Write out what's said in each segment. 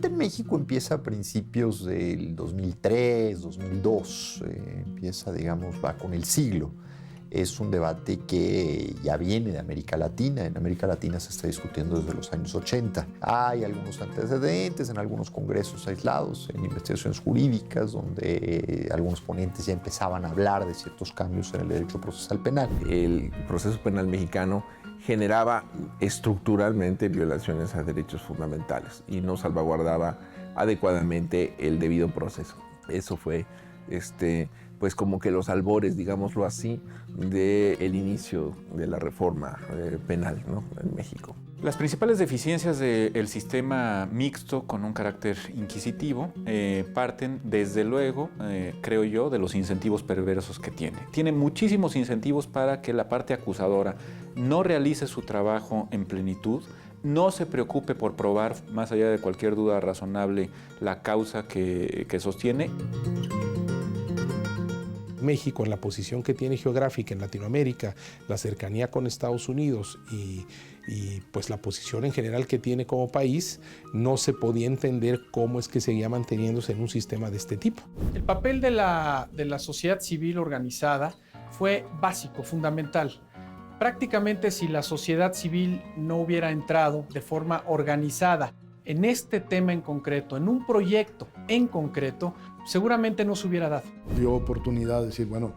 debate en México empieza a principios del 2003, 2002, empieza, digamos, va con el siglo. Es un debate que ya viene de América Latina. En América Latina se está discutiendo desde los años 80. Hay algunos antecedentes en algunos congresos aislados, en investigaciones jurídicas, donde algunos ponentes ya empezaban a hablar de ciertos cambios en el derecho procesal penal. El proceso penal mexicano generaba estructuralmente violaciones a derechos fundamentales y no salvaguardaba adecuadamente el debido proceso. Eso fue pues como que los albores, digámoslo así, del inicio de la reforma penal, ¿no?, en México. Las principales deficiencias del sistema mixto con un carácter inquisitivo parten, desde luego, creo yo, de los incentivos perversos que tiene. Tiene muchísimos incentivos para que la parte acusadora no realice su trabajo en plenitud, no se preocupe por probar, más allá de cualquier duda razonable, la causa que sostiene. México, en la posición que tiene geográfica en Latinoamérica, la cercanía con Estados Unidos y pues la posición en general que tiene como país, no se podía entender cómo es que seguía manteniéndose en un sistema de este tipo. El papel de la sociedad civil organizada fue básico, fundamental. Prácticamente si la sociedad civil no hubiera entrado de forma organizada en este tema en concreto, en un proyecto en concreto, seguramente no se hubiera dado. Dio oportunidad de decir, bueno,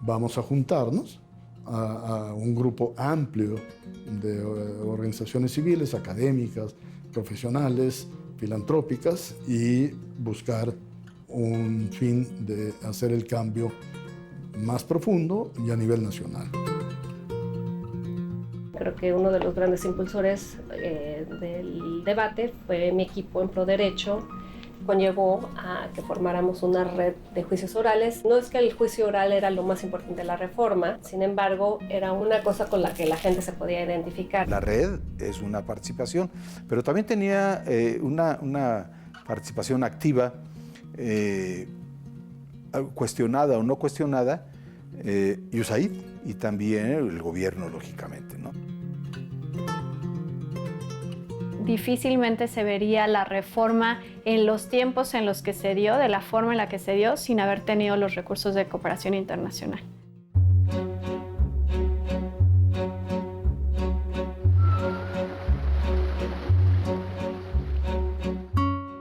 vamos a juntarnos a un grupo amplio de organizaciones civiles, académicas, profesionales, filantrópicas y buscar un fin de hacer el cambio más profundo y a nivel nacional. Creo que uno de los grandes impulsores del debate fue mi equipo en ProDerecho. Conllevó a que formáramos una red de juicios orales. No es que el juicio oral era lo más importante de la reforma, sin embargo, era una cosa con la que la gente se podía identificar. La red es una participación, pero también tenía una participación activa, cuestionada o no cuestionada, USAID y también el gobierno, lógicamente, ¿no? Difícilmente se vería la reforma en los tiempos en los que se dio, de la forma en la que se dio, sin haber tenido los recursos de cooperación internacional.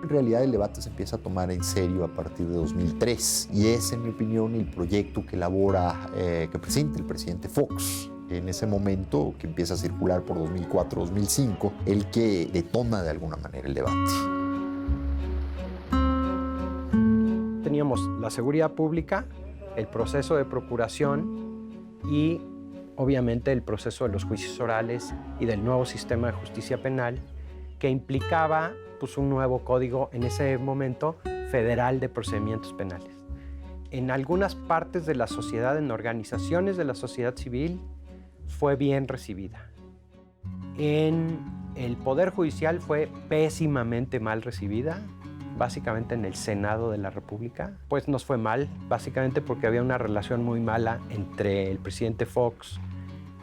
En realidad el debate se empieza a tomar en serio a partir de 2003 y es, en mi opinión, el proyecto que elabora, que presenta el presidente Fox en ese momento, que empieza a circular por 2004-2005, el que detona de alguna manera el debate. Teníamos la seguridad pública, el proceso de procuración y obviamente el proceso de los juicios orales y del nuevo sistema de justicia penal, que implicaba pues, un nuevo código en ese momento federal de procedimientos penales. En algunas partes de la sociedad, en organizaciones de la sociedad civil, fue bien recibida. En el Poder Judicial fue pésimamente mal recibida, básicamente en el Senado de la República. Pues nos fue mal, básicamente porque había una relación muy mala entre el presidente Fox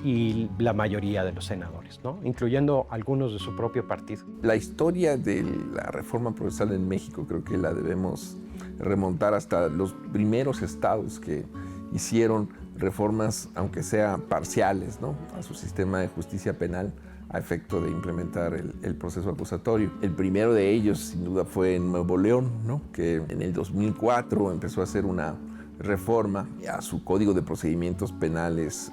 y la mayoría de los senadores, ¿no?, incluyendo algunos de su propio partido. La historia de la reforma procesal en México creo que la debemos remontar hasta los primeros estados que hicieron reformas, aunque sean parciales, ¿no?, a su sistema de justicia penal a efecto de implementar el proceso acusatorio. El primero de ellos, sin duda, fue en Nuevo León, ¿no?, que en el 2004 empezó a hacer una reforma a su Código de Procedimientos Penales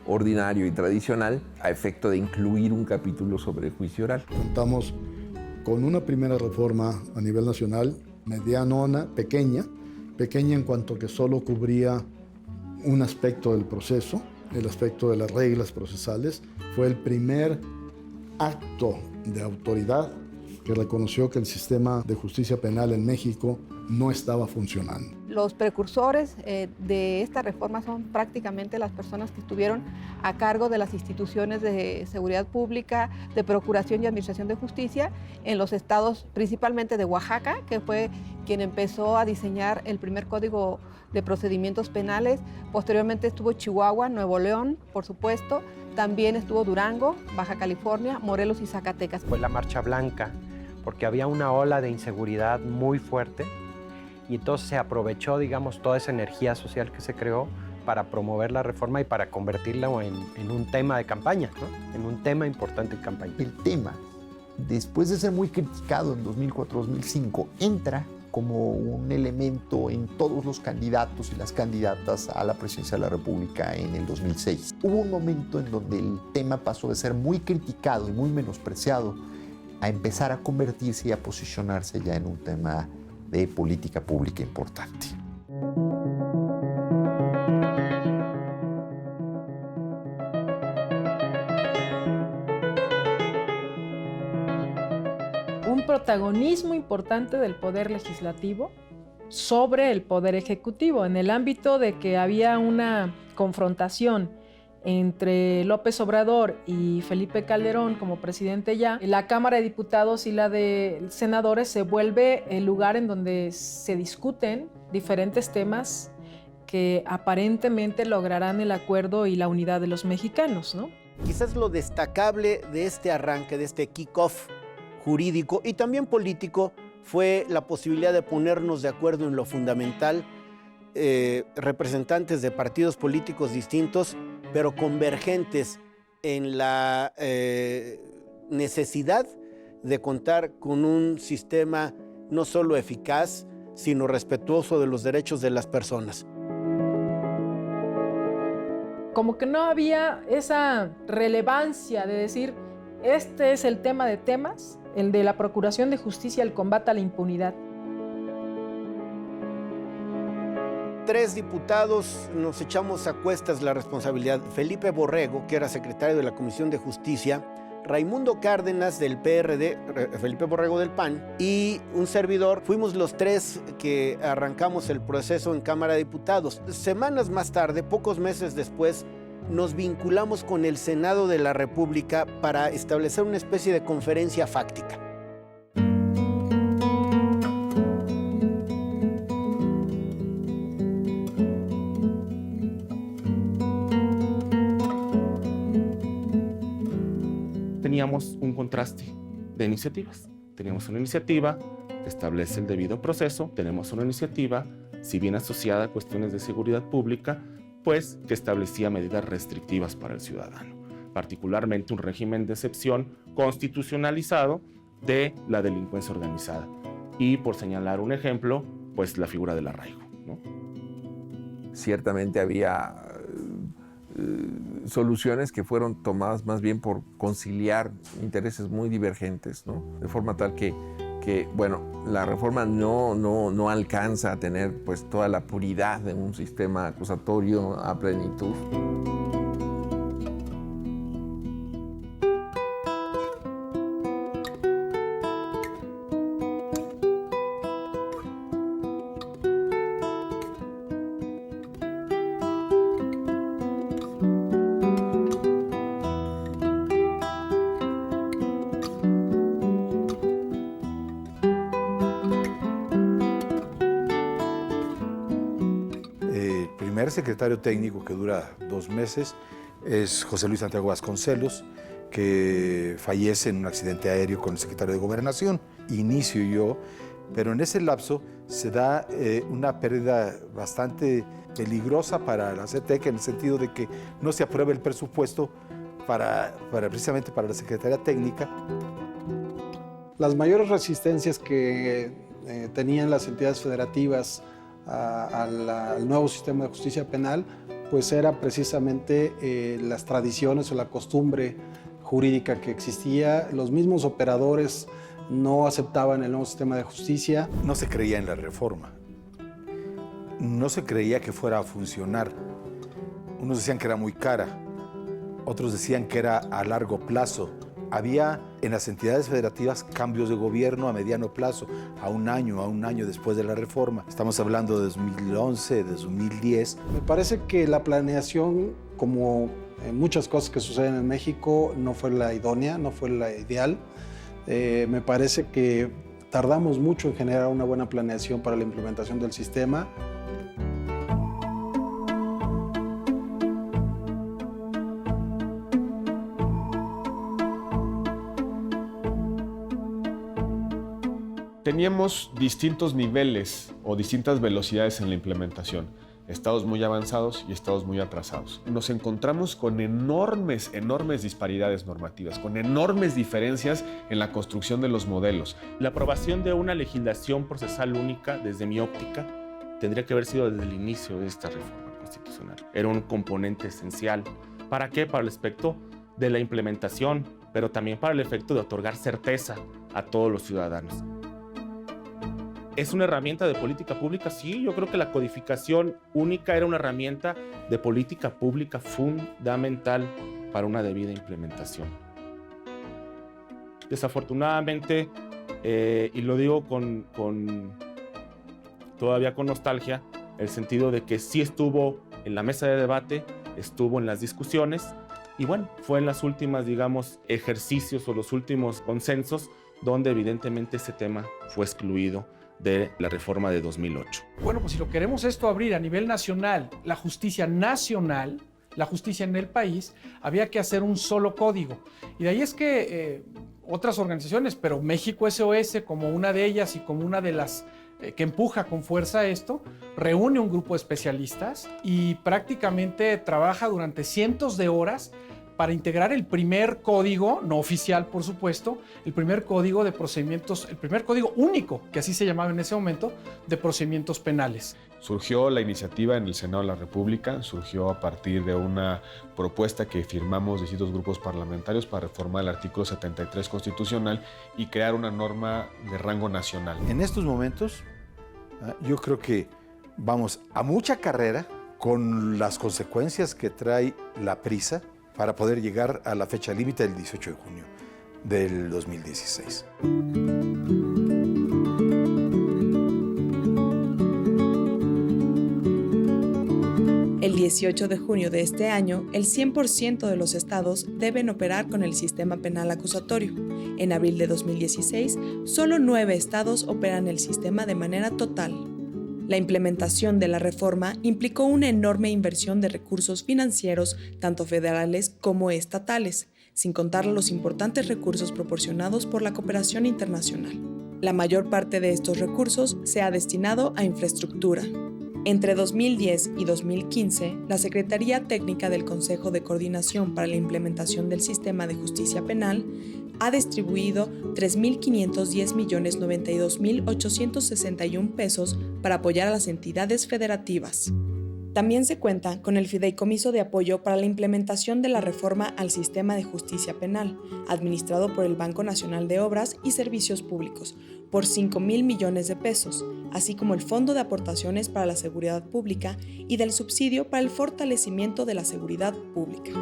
ordinario y tradicional a efecto de incluir un capítulo sobre juicio oral. Contamos con una primera reforma a nivel nacional, medianona, pequeña en cuanto que solo cubría un aspecto del proceso, el aspecto de las reglas procesales. Fue el primer acto de autoridad que reconoció que el sistema de justicia penal en México no estaba funcionando. Los precursores de esta reforma son prácticamente las personas que estuvieron a cargo de las instituciones de seguridad pública, de procuración y administración de justicia en los estados, principalmente de Oaxaca, que fue quien empezó a diseñar el primer código de procedimientos penales. Posteriormente estuvo Chihuahua, Nuevo León, por supuesto. También estuvo Durango, Baja California, Morelos y Zacatecas. Fue la Marcha Blanca porque había una ola de inseguridad muy fuerte y entonces se aprovechó, digamos, toda esa energía social que se creó para promover la reforma y para convertirla en un tema de campaña, ¿no? En un tema importante en campaña. El tema, después de ser muy criticado en 2004-2005, entra como un elemento en todos los candidatos y las candidatas a la presidencia de la República en el 2006. Hubo un momento en donde el tema pasó de ser muy criticado y muy menospreciado a empezar a convertirse y a posicionarse ya en un tema de política pública importante. Un protagonismo importante del poder legislativo sobre el poder ejecutivo, en el ámbito de que había una confrontación entre López Obrador y Felipe Calderón como presidente ya, la Cámara de Diputados y la de Senadores se vuelve el lugar en donde se discuten diferentes temas que aparentemente lograrán el acuerdo y la unidad de los mexicanos, ¿no? Quizás lo destacable de este arranque, de este kick-off jurídico y también político, fue la posibilidad de ponernos de acuerdo en lo fundamental, representantes de partidos políticos distintos, pero convergentes en la necesidad de contar con un sistema no solo eficaz, sino respetuoso de los derechos de las personas. Como que no había esa relevancia de decir, este es el tema de temas, el de la Procuración de Justicia, el combate a la impunidad. 3 diputados nos echamos a cuestas la responsabilidad. Felipe Borrego, que era secretario de la Comisión de Justicia, Raimundo Cárdenas del PRD, Felipe Borrego del PAN y un servidor. Fuimos los 3 que arrancamos el proceso en Cámara de Diputados. Semanas más tarde, pocos meses después, nos vinculamos con el Senado de la República para establecer una especie de conferencia fáctica. Teníamos un contraste de iniciativas. Teníamos una iniciativa que establece el debido proceso, tenemos una iniciativa, si bien asociada a cuestiones de seguridad pública, pues que establecía medidas restrictivas para el ciudadano, particularmente un régimen de excepción constitucionalizado de la delincuencia organizada. Y por señalar un ejemplo, pues la figura del arraigo, ¿no? Ciertamente había soluciones que fueron tomadas más bien por conciliar intereses muy divergentes, ¿no? De forma tal que bueno, la reforma no alcanza a tener pues toda la puridad de un sistema acusatorio a plenitud. El secretario técnico, que dura 2 meses, es José Luis Santiago Vasconcelos, que fallece en un accidente aéreo con el secretario de Gobernación. Inicio yo, pero en ese lapso se da una pérdida bastante peligrosa para la CETEC, en el sentido de que no se aprueba el presupuesto precisamente para la Secretaría Técnica. Las mayores resistencias que tenían las entidades federativas al nuevo sistema de justicia penal, pues era precisamente las tradiciones o la costumbre jurídica que existía. Los mismos operadores no aceptaban el nuevo sistema de justicia. No se creía en la reforma, no se creía que fuera a funcionar. Unos decían que era muy cara, otros decían que era a largo plazo. Había en las entidades federativas cambios de gobierno a mediano plazo, a un año después de la reforma. Estamos hablando de 2011, de 2010. Me parece que la planeación, como en muchas cosas que suceden en México, no fue la idónea, no fue la ideal. Me parece que tardamos mucho en generar una buena planeación para la implementación del sistema. teníamos distintos niveles o distintas velocidades en la implementación. Estados muy avanzados y estados muy atrasados. Nos encontramos con enormes disparidades normativas, con enormes diferencias en la construcción de los modelos. La aprobación de una legislación procesal única, desde mi óptica, tendría que haber sido desde el inicio de esta reforma constitucional. Era un componente esencial. ¿Para qué? Para el aspecto de la implementación, pero también para el efecto de otorgar certeza a todos los ciudadanos. ¿Es una herramienta de política pública? Sí, yo creo que la codificación única era una herramienta de política pública fundamental para una debida implementación. Desafortunadamente, y lo digo todavía con nostalgia, el sentido de que sí estuvo en la mesa de debate, estuvo en las discusiones, y bueno, fue en las últimas, digamos, ejercicios o los últimos consensos donde evidentemente ese tema fue excluido de la reforma de 2008. Bueno, pues si lo queremos esto abrir a nivel nacional, la justicia nacional, la justicia en el país, había que hacer un solo código. Y de ahí es que otras organizaciones, pero México SOS como una de ellas y como una de las que empuja con fuerza esto, reúne un grupo de especialistas y prácticamente trabaja durante cientos de horas para integrar el primer código, no oficial por supuesto, el primer código de procedimientos, el primer código único, que así se llamaba en ese momento, de procedimientos penales. Surgió la iniciativa en el Senado de la República, surgió a partir de una propuesta que firmamos distintos grupos parlamentarios para reformar el artículo 73 constitucional y crear una norma de rango nacional. En estos momentos, yo creo que vamos a mucha carrera con las consecuencias que trae la prisa para poder llegar a la fecha límite del 18 de junio del 2016. El 18 de junio de este año, el 100% de los estados deben operar con el sistema penal acusatorio. En abril de 2016, solo 9 estados operan el sistema de manera total. La implementación de la reforma implicó una enorme inversión de recursos financieros, tanto federales como estatales, sin contar los importantes recursos proporcionados por la cooperación internacional. La mayor parte de estos recursos se ha destinado a infraestructura. Entre 2010 y 2015, la Secretaría Técnica del Consejo de Coordinación para la Implementación del Sistema de Justicia Penal ha distribuido 3.510.092.861 pesos para apoyar a las entidades federativas. También se cuenta con el Fideicomiso de Apoyo para la Implementación de la Reforma al Sistema de Justicia Penal, administrado por el Banco Nacional de Obras y Servicios Públicos, por 5,000 millones de pesos, así como el Fondo de Aportaciones para la Seguridad Pública y del Subsidio para el Fortalecimiento de la Seguridad Pública.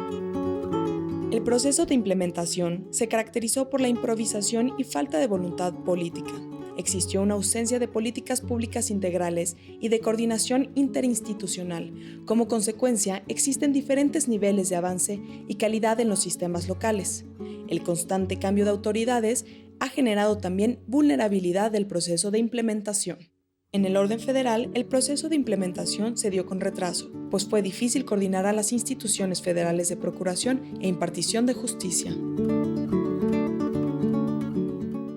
El proceso de implementación se caracterizó por la improvisación y falta de voluntad política. Existió una ausencia de políticas públicas integrales y de coordinación interinstitucional. Como consecuencia, existen diferentes niveles de avance y calidad en los sistemas locales. El constante cambio de autoridades ha generado también vulnerabilidad del proceso de implementación. En el orden federal, el proceso de implementación se dio con retraso, pues fue difícil coordinar a las instituciones federales de procuración e impartición de justicia.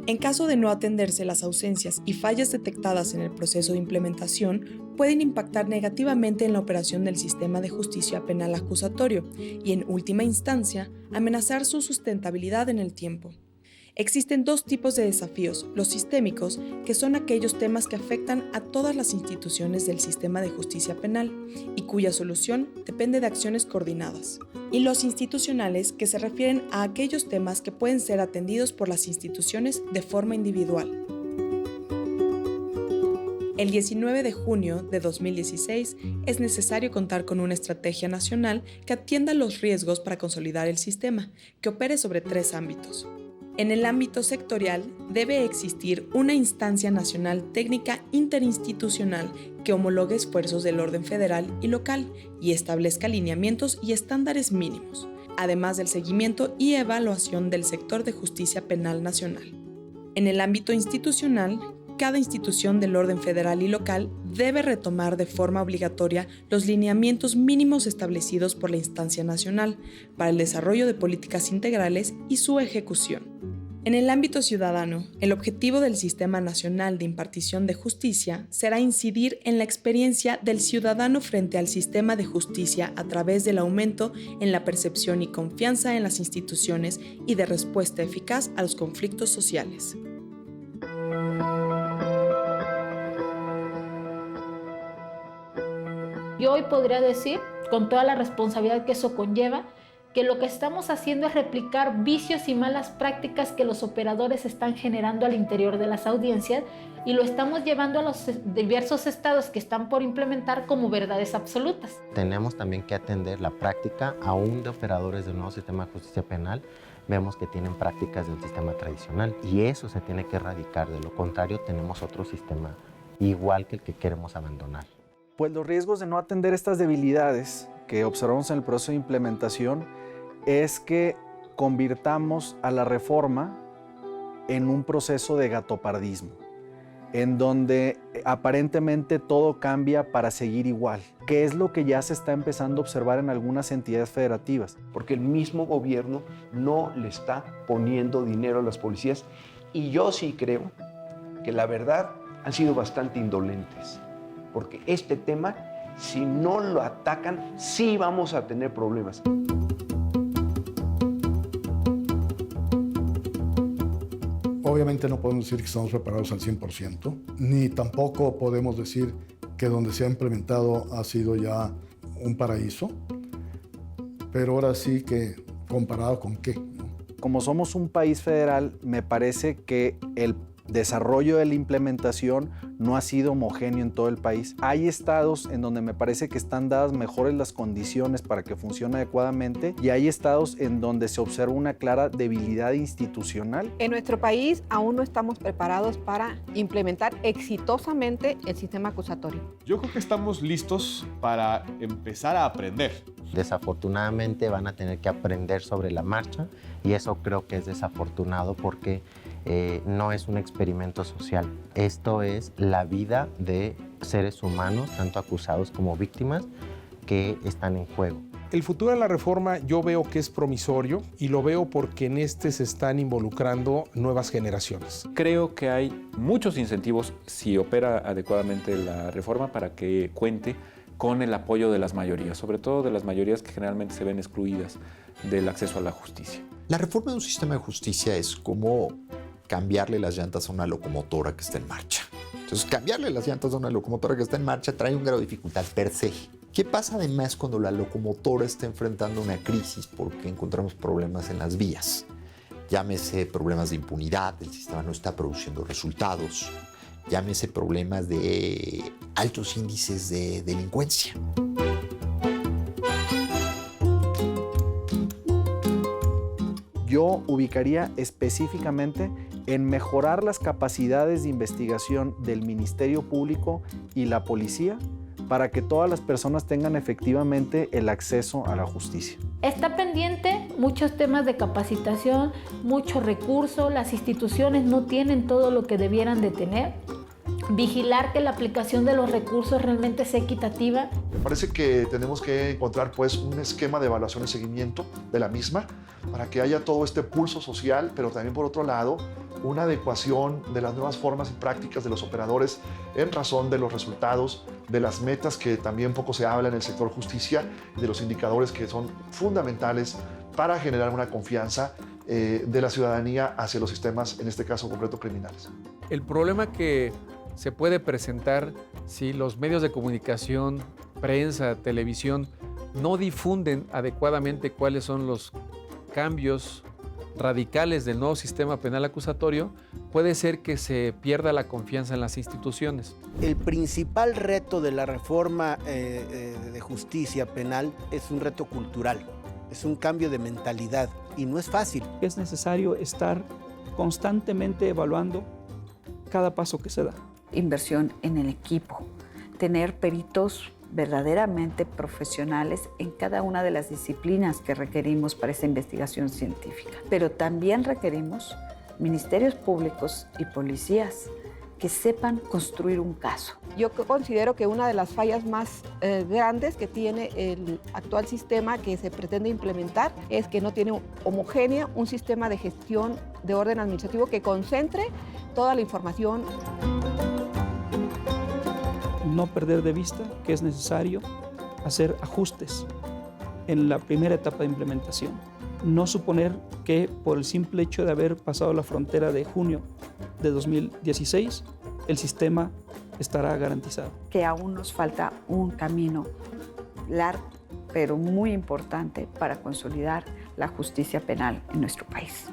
En caso de no atenderse las ausencias y fallas detectadas en el proceso de implementación, pueden impactar negativamente en la operación del sistema de justicia penal acusatorio y, en última instancia, amenazar su sustentabilidad en el tiempo. Existen 2 tipos de desafíos: los sistémicos, que son aquellos temas que afectan a todas las instituciones del sistema de justicia penal y cuya solución depende de acciones coordinadas, y los institucionales, que se refieren a aquellos temas que pueden ser atendidos por las instituciones de forma individual. El 19 de junio de 2016 es necesario contar con una estrategia nacional que atienda los riesgos para consolidar el sistema, que opere sobre 3 ámbitos. En el ámbito sectorial, debe existir una instancia nacional técnica interinstitucional que homologue esfuerzos del orden federal y local y establezca lineamientos y estándares mínimos, además del seguimiento y evaluación del sector de justicia penal nacional. En el ámbito institucional, cada institución del orden federal y local debe retomar de forma obligatoria los lineamientos mínimos establecidos por la instancia nacional para el desarrollo de políticas integrales y su ejecución. En el ámbito ciudadano, el objetivo del Sistema Nacional de Impartición de Justicia será incidir en la experiencia del ciudadano frente al sistema de justicia a través del aumento en la percepción y confianza en las instituciones y de respuesta eficaz a los conflictos sociales. Yo hoy podría decir, con toda la responsabilidad que eso conlleva, que lo que estamos haciendo es replicar vicios y malas prácticas que los operadores están generando al interior de las audiencias y lo estamos llevando a los diversos estados que están por implementar como verdades absolutas. Tenemos también que atender la práctica aún de operadores del nuevo sistema de justicia penal. Vemos que tienen prácticas del sistema tradicional y eso se tiene que erradicar. De lo contrario, tenemos otro sistema igual que el que queremos abandonar. Pues los riesgos de no atender estas debilidades que observamos en el proceso de implementación es que convirtamos a la reforma en un proceso de gatopardismo, en donde aparentemente todo cambia para seguir igual, que es lo que ya se está empezando a observar en algunas entidades federativas. Porque el mismo gobierno no le está poniendo dinero a las policías y yo sí creo que la verdad han sido bastante indolentes, porque este tema, si no lo atacan, sí vamos a tener problemas. Obviamente no podemos decir que estamos preparados al 100%, ni tampoco podemos decir que donde se ha implementado ha sido ya un paraíso, pero ahora sí que comparado con qué. Como somos un país federal, me parece que el desarrollo de la implementación no ha sido homogéneo en todo el país. Hay estados en donde me parece que están dadas mejores las condiciones para que funcione adecuadamente y hay estados en donde se observa una clara debilidad institucional. En nuestro país aún no estamos preparados para implementar exitosamente el sistema acusatorio. Yo creo que estamos listos para empezar a aprender. Desafortunadamente van a tener que aprender sobre la marcha y eso creo que es desafortunado porque no es un experimento social. Esto es la vida de seres humanos, tanto acusados como víctimas, que están en juego. El futuro de la reforma yo veo que es promisorio y lo veo porque en este se están involucrando nuevas generaciones. Creo que hay muchos incentivos, si opera adecuadamente la reforma, para que cuente con el apoyo de las mayorías, sobre todo de las mayorías que generalmente se ven excluidas del acceso a la justicia. La reforma de un sistema de justicia es como cambiarle las llantas a una locomotora que está en marcha. Entonces, cambiarle las llantas a una locomotora que está en marcha trae un grado de dificultad per se. ¿Qué pasa además cuando la locomotora está enfrentando una crisis porque encontramos problemas en las vías? Llámese problemas de impunidad, el sistema no está produciendo resultados. Llámese problemas de altos índices de delincuencia. Yo ubicaría específicamente en mejorar las capacidades de investigación del Ministerio Público y la policía para que todas las personas tengan efectivamente el acceso a la justicia. Está pendiente muchos temas de capacitación, mucho recurso, las instituciones no tienen todo lo que debieran de tener. Vigilar que la aplicación de los recursos realmente sea equitativa. Me parece que tenemos que encontrar pues un esquema de evaluación y seguimiento de la misma para que haya todo este pulso social, pero también por otro lado una adecuación de las nuevas formas y prácticas de los operadores en razón de los resultados, de las metas que también poco se habla en el sector justicia y de los indicadores que son fundamentales para generar una confianza de la ciudadanía hacia los sistemas, en este caso concreto criminales. El problema que se puede presentar si los medios de comunicación, prensa, televisión, no difunden adecuadamente cuáles son los cambios radicales del nuevo sistema penal acusatorio, puede ser que se pierda la confianza en las instituciones. El principal reto de la reforma de justicia penal es un reto cultural, es un cambio de mentalidad y no es fácil. Es necesario estar constantemente evaluando cada paso que se da. Inversión en el equipo, tener peritos verdaderamente profesionales en cada una de las disciplinas que requerimos para esa investigación científica. Pero también requerimos ministerios públicos y policías que sepan construir un caso. Yo considero que una de las fallas más grandes que tiene el actual sistema que se pretende implementar es que no tiene homogéneo un sistema de gestión de orden administrativo que concentre toda la información. No perder de vista que es necesario hacer ajustes en la primera etapa de implementación. No suponer que por el simple hecho de haber pasado la frontera de junio de 2016, el sistema estará garantizado. Que aún nos falta un camino largo, pero muy importante para consolidar la justicia penal en nuestro país.